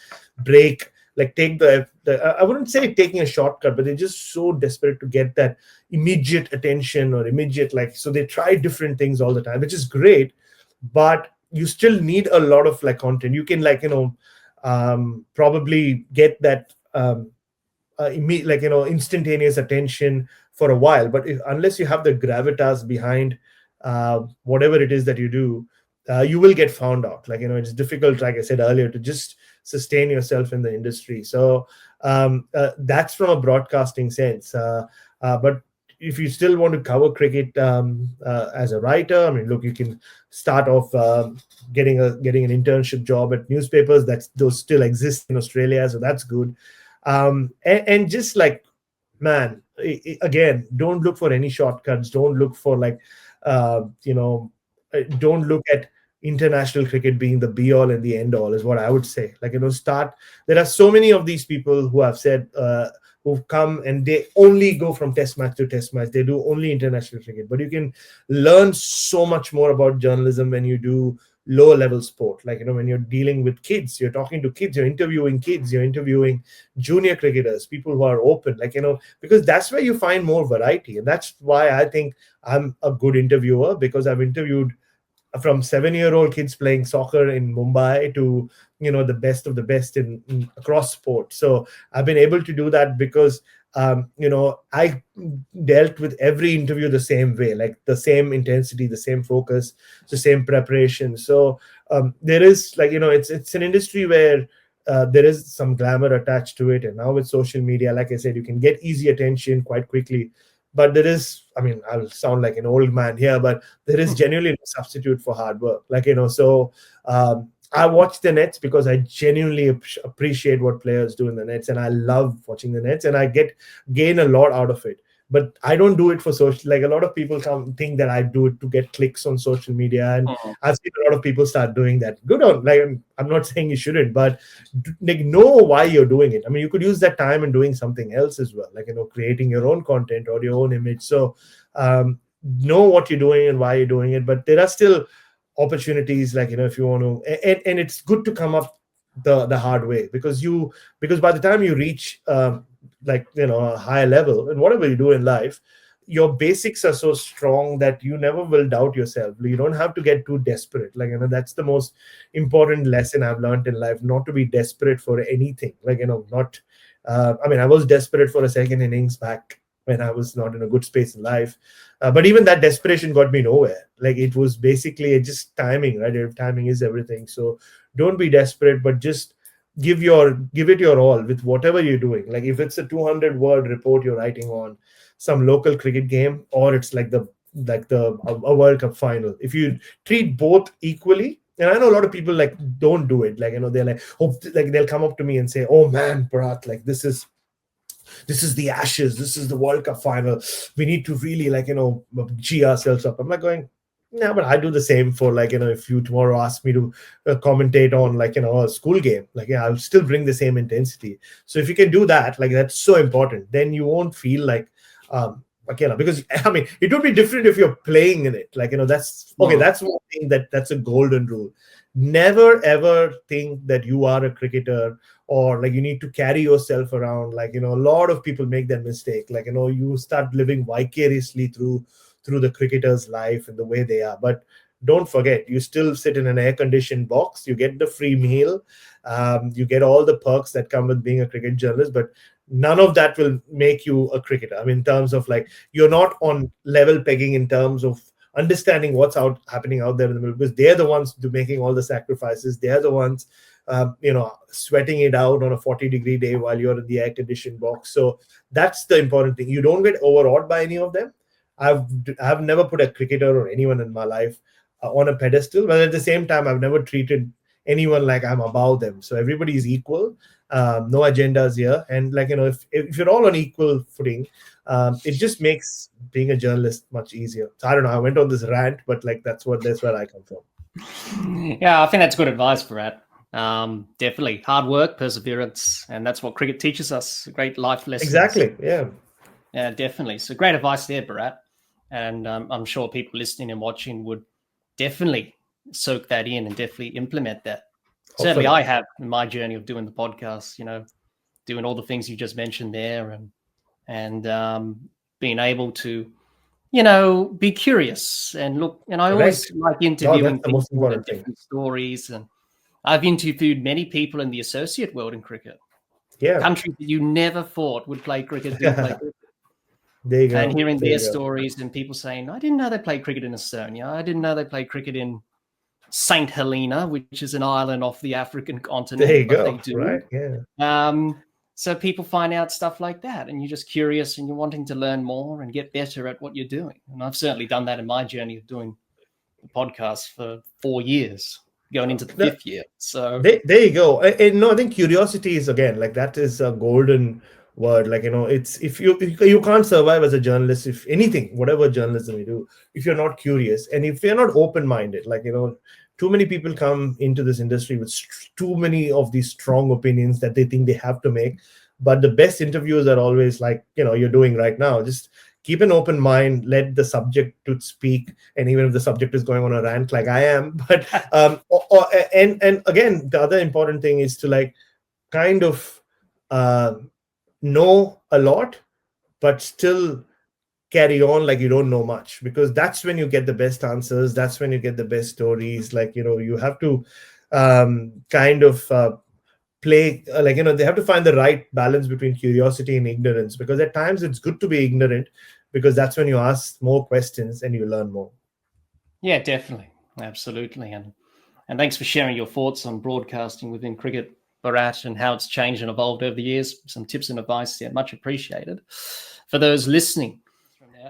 break, like take I wouldn't say taking a shortcut, but they're just so desperate to get that immediate attention or immediate, like, so they try different things all the time, which is great, but you still need a lot of like content. You can, like, probably get that instantaneous attention for a while, but unless you have the gravitas behind whatever it is that you do, you will get found out. Like, it's difficult, like I said earlier, to just sustain yourself in the industry. So that's from a broadcasting sense. But if you still want to cover cricket as a writer, I mean, look, you can start off getting an internship job at newspapers. Those still exist in Australia, so that's good. And just like, man, again, don't look for any shortcuts. Don't look for don't look at international cricket being the be all and the end all, is what I would say. Like, there are so many of these people who have said, who've come and they only go from test match to test match. They do only international cricket, but you can learn so much more about journalism when you do lower level sport. Like, when you're dealing with kids, you're talking to kids, you're interviewing kids, you're interviewing junior cricketers, people who are open, like, because that's where you find more variety. And that's why I think I'm a good interviewer, because I've interviewed from 7-year-old kids playing soccer in Mumbai to, the best of the best in across sports. So I've been able to do that because, I dealt with every interview the same way, like the same intensity, the same focus, the same preparation. So there is, like, it's an industry where there is some glamour attached to it. And now with social media, like I said, you can get easy attention quite quickly. But there is, I mean, I'll sound like an old man here, but there is genuinely no substitute for hard work. Like, so I watch the nets because I genuinely appreciate what players do in the nets, and I love watching the nets, and I gain a lot out of it. But I don't do it for social. Like, a lot of people think that I do it to get clicks on social media, and I've seen a lot of people start doing that. Good on. Like, I'm not saying you shouldn't, but like, know why you're doing it. I mean, you could use that time in doing something else as well, like, creating your own content or your own image. So know what you're doing and why you're doing it. But there are still opportunities, like, if you want to, and it's good to come up the hard way, because by the time you reach a higher level and whatever you do in life, your basics are so strong that you never will doubt yourself. You don't have to get too desperate. Like, that's the most important lesson I've learned in life, not to be desperate for anything. Like, not I mean, I was desperate for a second innings back when I was not in a good space in life. But even that desperation got me nowhere. Like, it was basically just timing, right? Timing is everything. So don't be desperate, but just give it your all with whatever you're doing. Like, if it's a 200-word report you're writing on some local cricket game, or it's like a World Cup final, if you treat both equally. And I know a lot of people like don't do it. Like, they're like, oh, like they'll come up to me and say, oh man, Bharat, like this is the Ashes, this is the World Cup final, we need to really, like, gee ourselves up. I'm like going, no, but I do the same for, like, if you tomorrow ask me to commentate on, like, a school game, like, yeah, I'll still bring the same intensity. So if you can do that, like, that's so important, then you won't feel like because I mean, it would be different if you're playing in it. Like, that's okay. That's one thing that's a golden rule. Never ever think that you are a cricketer, or like you need to carry yourself around. Like, a lot of people make that mistake. Like, you start living vicariously through the cricketer's life and the way they are. But don't forget, you still sit in an air-conditioned box. You get the free meal. You get all the perks that come with being a cricket journalist. But none of that will make you a cricketer. I mean, in terms of, like, you're not on level pegging in terms of understanding what's happening out there in the middle, because they're the ones making all the sacrifices. They're the ones, sweating it out on a 40-degree day while you're in the air-conditioned box. So that's the important thing. You don't get overawed by any of them. I've never put a cricketer or anyone in my life on a pedestal, but at the same time, I've never treated anyone like I'm above them. So everybody is equal. No agendas here. And, like, if you're all on equal footing, it just makes being a journalist much easier. So I don't know, I went on this rant, but like that's where I come from. Yeah, I think that's good advice, Bharat. Definitely hard work, perseverance, and that's what cricket teaches us. Great life lessons. Exactly. Yeah. Yeah, definitely. So great advice there, Bharat. And I'm sure people listening and watching would definitely soak that in and definitely implement that. Certainly, Hopefully. I have in my journey of doing the podcast. Doing all the things you just mentioned there, and being able to be curious and look. And I always like No, interviewing that's the most people and important thing. different stories. And I've interviewed many people in the associate world in cricket. Yeah. Countries that you never thought would play cricket do play cricket. There you go. And hearing their stories and people saying, I didn't know they played cricket in Estonia. I didn't know they played cricket in St. Helena, which is an island off the African continent. There you but go. They do. Right. Yeah. So people find out stuff like that, and you're just curious and you're wanting to learn more and get better at what you're doing. And I've certainly done that in my journey of doing the podcast for 4 years, going into the 5th year. So there you go. And no, I think curiosity is, again, like, that is a golden word. Like, it's, if you can't survive as a journalist, if anything, whatever journalism you do, if you're not curious and if you're not open-minded, like, too many people come into this industry with too many of these strong opinions that they think they have to make. But the best interviews are always like, you're doing right now. Just keep an open mind, let the subject to speak. And even if the subject is going on a rant like I am, but and again, the other important thing is to, like, kind of know a lot, but still carry on like you don't know much, because that's when you get the best answers. That's when you get the best stories. Like, you have to kind of play, like, they have to find the right balance between curiosity and ignorance, because at times it's good to be ignorant, because that's when you ask more questions and you learn more. Yeah, definitely. Absolutely. And thanks for sharing your thoughts on broadcasting within cricket, Bharat, and how it's changed and evolved over the years. Some tips and advice there, much appreciated. For those listening,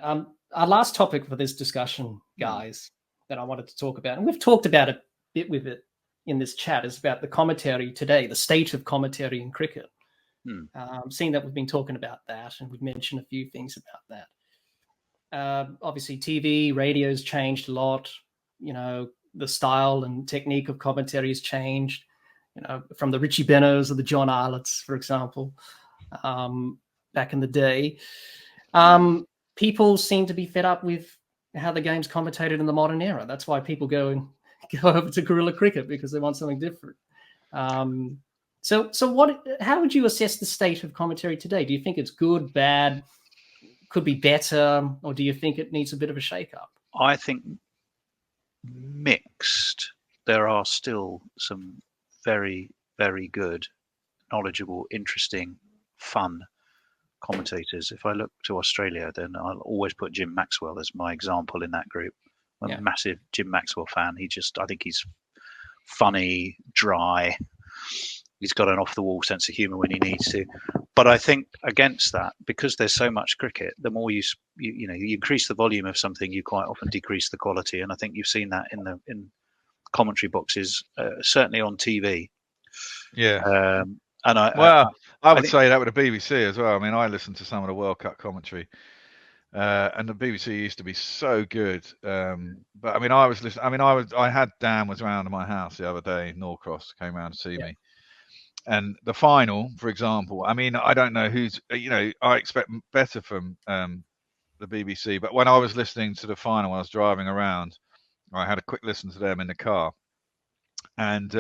our last topic for this discussion, guys, that I wanted to talk about, and we've talked about a bit with it in this chat, is about the commentary today, the state of commentary in cricket. Seeing that we've been talking about that, and we've mentioned a few things about that. Obviously, TV, radio's changed a lot. The style and technique of commentary has changed. From the Richie Benos or the John Arletts, for example, back in the day. People seem to be fed up with how the game's commentated in the modern era. That's why people go over to Guerilla cricket, because they want something different. So how would you assess the state of commentary today? Do you think it's good, bad, could be better, or do you think it needs a bit of a shake-up? I think mixed. There are still some very, very good, knowledgeable, interesting, fun commentators. If I look to Australia, then I'll always put Jim Maxwell as my example in that group. I'm a massive Jim Maxwell fan. I think he's funny, dry. He's got an off-the-wall sense of humour when he needs to. But I think against that, because there's so much cricket, the more you increase the volume of something, you quite often decrease the quality. And I think you've seen that in commentary boxes, certainly on TV. Yeah. And I would say that with the BBC as well. I mean, I listened to some of the World Cup commentary, and the BBC used to be so good. But I mean, I was listening. I mean, I had Dan was around at my house the other day. Norcross came around to see me, and the final, for example. I mean, I don't know who's. I expect better from the BBC. But when I was listening to the final, when I was driving around, I had a quick listen to them in the car, and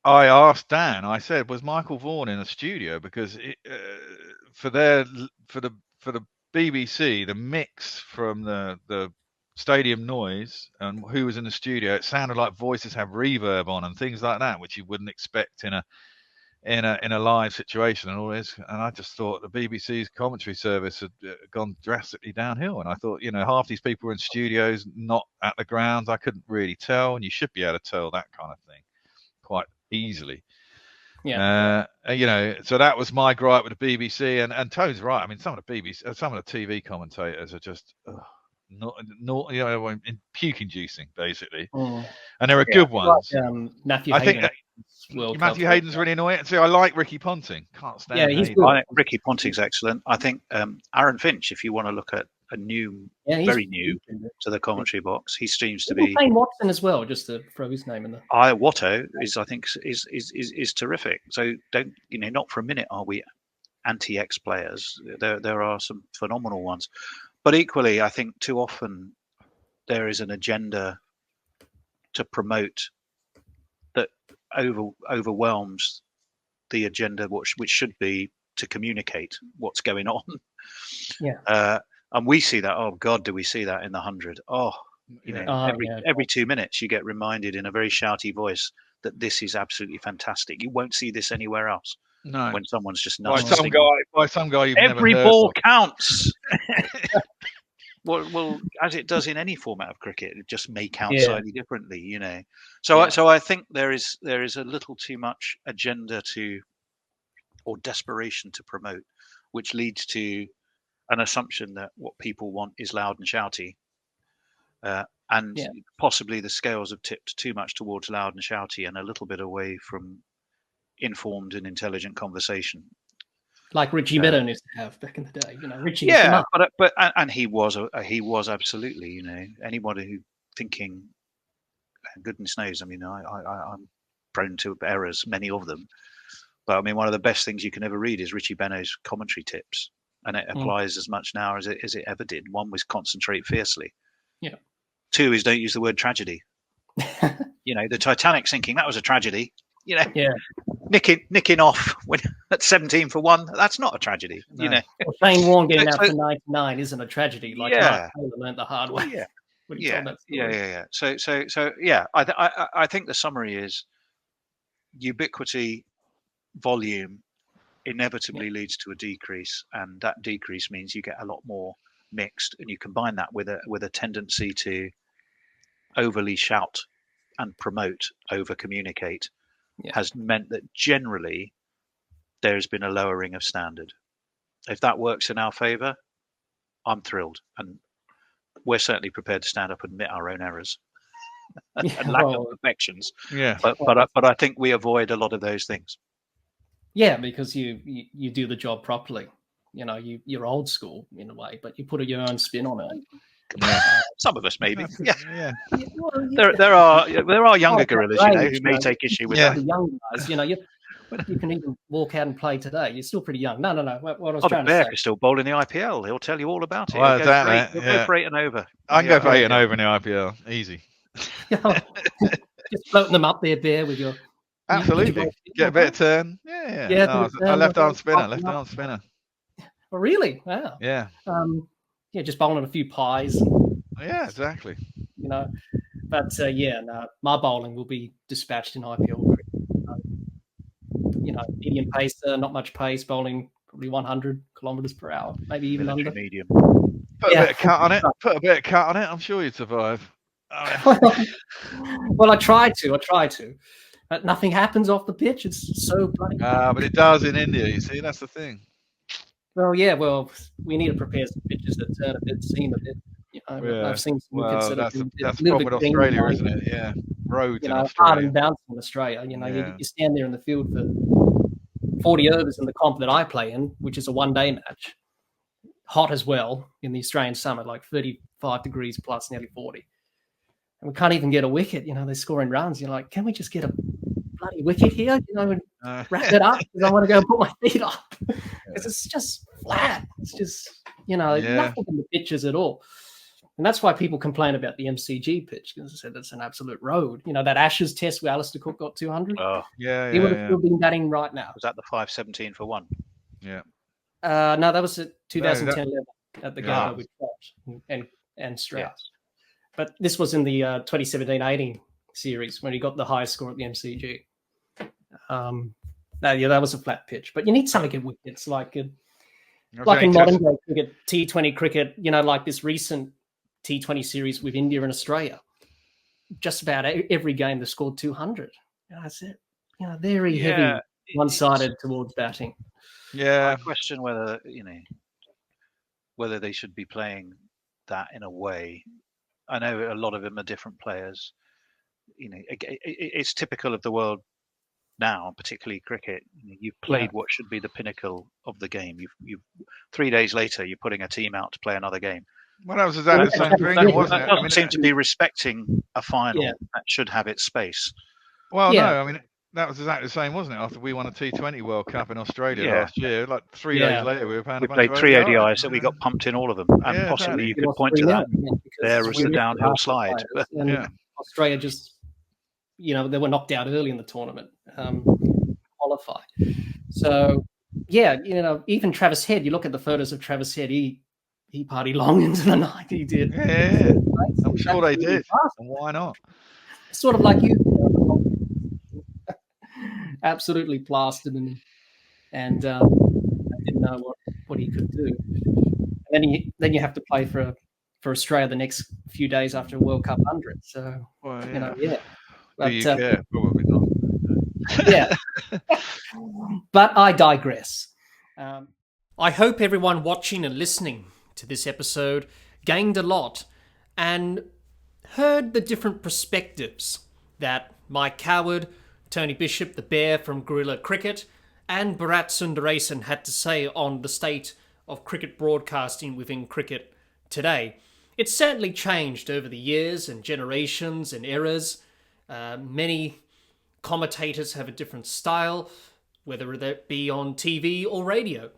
I asked Dan. I said, "Was Michael Vaughan in the studio?" Because for the BBC, the mix from the stadium noise and who was in the studio, it sounded like voices have reverb on and things like that, which you wouldn't expect in a live situation and all this. And I just thought the BBC's commentary service had gone drastically downhill. And I thought, half these people were in studios, not at the grounds. I couldn't really tell, and you should be able to tell that kind of thing quite easily. So that was my gripe with the BBC, and Toad's right. I mean, some of the TV commentators are just puke inducing, basically. And there are good ones. Matthew I Hayden. think World Cup. Matthew Hayden's really annoying. See, I like Ricky Ponting. Can't stand. Yeah, he's Hayden. good. I think Ricky Ponting's excellent. I think Aaron Finch, if you want to look at a new, very new to the commentary box, he seems to be. Playing Watson as well, just to throw his name in there. Watto is terrific. So don't, not for a minute are we anti-X players. There are some phenomenal ones, but equally, I think too often there is an agenda to promote that overwhelms the agenda, which should be to communicate what's going on. Yeah. And we see that. Oh God, do we see that in the 100? Oh, every 2 minutes you get reminded in a very shouty voice that this is absolutely fantastic. You won't see this anywhere else. No. When someone's just by some guy you've every never heard ball of. counts. Well, as it does in any format of cricket, it just may count slightly differently, So I think there is a little too much agenda or desperation to promote, which leads to an assumption that what people want is loud and shouty, and possibly the scales have tipped too much towards loud and shouty and a little bit away from informed and intelligent conversation. Like Richie Meadow used to have back in the day, Richie. Yeah, but he was absolutely, anybody who thinking, goodness knows. I mean, I'm prone to errors, many of them. But I mean, one of the best things you can ever read is Richie Benaud's commentary tips, and it applies as much now as it ever did. One was concentrate fiercely. Yeah. 2 is don't use the word tragedy. The Titanic sinking, that was a tragedy. Yeah. Nicking off at 17 for 1, that's not a tragedy. No. Well, Shane Warne getting out for 99 isn't a tragedy. Like Mark Taylor learned the hard way. Yeah. So yeah, I think the summary is ubiquity, volume inevitably leads to a decrease, and that decrease means you get a lot more mixed, and you combine that with a tendency to overly shout and promote, over communicate, has meant that generally there's been a lowering of standard. If that works in our favour, I'm thrilled, and we're certainly prepared to stand up and admit our own errors and lack of perfections. Yeah, but I think we avoid a lot of those things. Yeah, because you do the job properly. You're old school in a way, but you put your own spin on it. Some of us maybe. Yeah. Well, there are younger gorillas, who may take issue with that. The young guys, you can even walk out and play today. You're still pretty young. No. What I was trying to say. Can still bowl in the IPL. He'll tell you all about it. Well, He'll go for 8 and over. I can go for 8 and over in the IPL. Easy. Just floating them up there, Bear, with your. Absolutely. Get a better turn. Yeah. A left arm spinner. Oh, really? Wow. Yeah. Just bowling a few pies. Yeah, exactly. But my bowling will be dispatched in IPL. Medium pace, not much pace, bowling probably 100 kilometers per hour, maybe even under. Medium. Put a bit of cut on it. I'm sure you'd survive. Well, I try to. But nothing happens off the pitch. It's so bloody. But it does in India. You see, that's the thing. Well, we need to prepare some pitches that turn a bit, seam a bit. I've seen some wickets that that's the problem with Australia, isn't it? Yeah, roads in Australia. Hard and bouncy in Australia. You stand there in the field for 40 overs in the comp that I play in, which is a one-day match, hot as well in the Australian summer, like 35 degrees plus, nearly 40, and we can't even get a wicket. They're scoring runs. You're like, can we just get a bloody wicket here? And wrap it up because I want to go and put my feet up. Because it's just flat. It's just nothing in the pitches at all. And that's why people complain about the MCG pitch, because I said it's an absolute road. That Ashes test where Alistair Cook got 200. Oh, he would have still been batting right now. Was that the 517 for 1? Yeah. No, that was at 2010 level at the Gabba with Trott and Strauss. Yeah. But this was in the 2017-18 series when he got the highest score at the MCG. That was a flat pitch. But you need something at wickets, like in modern day cricket, T20 cricket, like this recent T20 series with India and Australia. Just about every game they scored 200. That's it. Very heavy, one-sided towards batting. Yeah. I question whether they should be playing that in a way. I know a lot of them are different players. It's typical of the world now, particularly cricket. You've played what should be the pinnacle of the game. You've 3 days later, you're putting a team out to play another game. Well, that was exactly the same thing, wasn't it? That doesn't seem to be respecting a final that should have its space. Well, no, I mean, that was exactly the same, wasn't it? After we won a T20 World Cup in Australia last year, like 3 days later, we were playing. We played 3 ODIs that we got pumped in all of them, and possibly you could point to that. There was the downhill slide. Australia just, they were knocked out early in the tournament, qualify. So, even Travis Head. You look at the photos of Travis Head. He partied long into the night. He did. Yeah, I'm sure they did. And why not? Sort of like you. Absolutely plastered and I didn't know what he could do. And then you have to play for Australia the next few days after a World Cup 100. So But, probably not. Yeah. But I digress. I hope everyone watching and listening to this episode gained a lot and heard the different perspectives that Mike Coward, Tony Bishop, the Bear from Guerilla Cricket, and Bharat Sundaresan had to say on the state of cricket broadcasting within cricket today. It's certainly changed over the years and generations and eras. Many commentators have a different style, whether that be on TV or radio.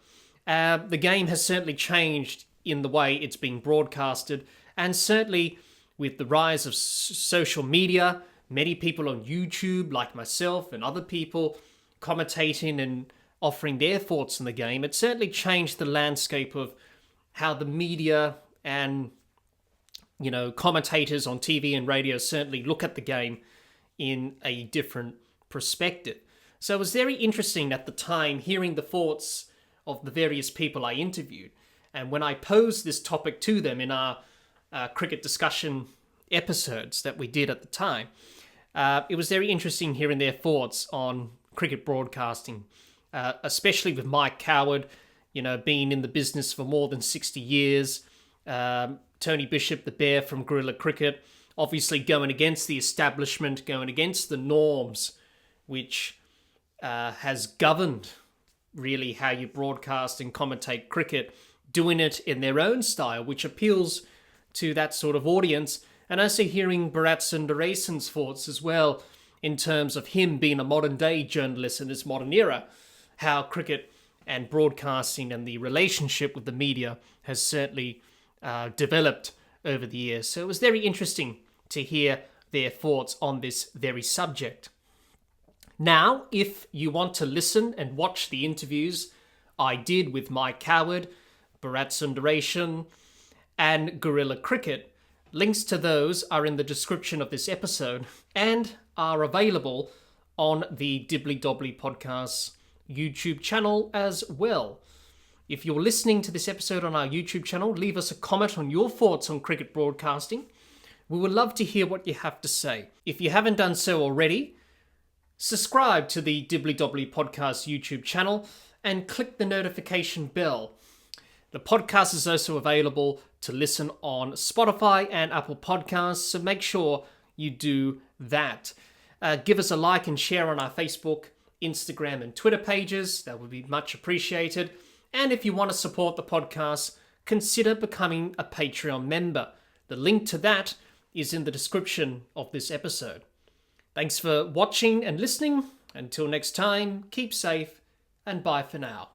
The game has certainly changed in the way it's being broadcasted, and certainly with the rise of social media, many people on YouTube, like myself and other people, commentating and offering their thoughts on the game, it certainly changed the landscape of how the media and, commentators on TV and radio certainly look at the game in a different perspective. So it was very interesting at the time hearing the thoughts of the various people I interviewed. And when I posed this topic to them in our cricket discussion episodes that we did at the time, it was very interesting hearing their thoughts on cricket broadcasting, especially with Mike Coward, being in the business for more than 60 years. Tony Bishop, the Bear from Guerilla Cricket, obviously going against the establishment, going against the norms, which has governed really how you broadcast and commentate cricket, doing it in their own style, which appeals to that sort of audience. And also hearing Bharat Sundaresan's thoughts as well, in terms of him being a modern day journalist in this modern era, how cricket and broadcasting and the relationship with the media has certainly developed over the years. So it was very interesting to hear their thoughts on this very subject. Now, if you want to listen and watch the interviews I did with Mike Coward, Bharat Sundaresan, and Guerilla Cricket, links to those are in the description of this episode and are available on the Dibbly-Dobbly podcast YouTube channel as well. If you're listening to this episode on our YouTube channel, leave us a comment on your thoughts on cricket broadcasting. We would love to hear what you have to say. If you haven't done so already, subscribe to the Dibbly-Dobbly podcast YouTube channel and click the notification bell. The podcast is also available to listen on Spotify and Apple Podcasts, so make sure you do that. Give us a like and share on our Facebook, Instagram, and Twitter pages. That would be much appreciated. And if you want to support the podcast, consider becoming a Patreon member. The link to that is in the description of this episode. Thanks for watching and listening. Until next time, keep safe and bye for now.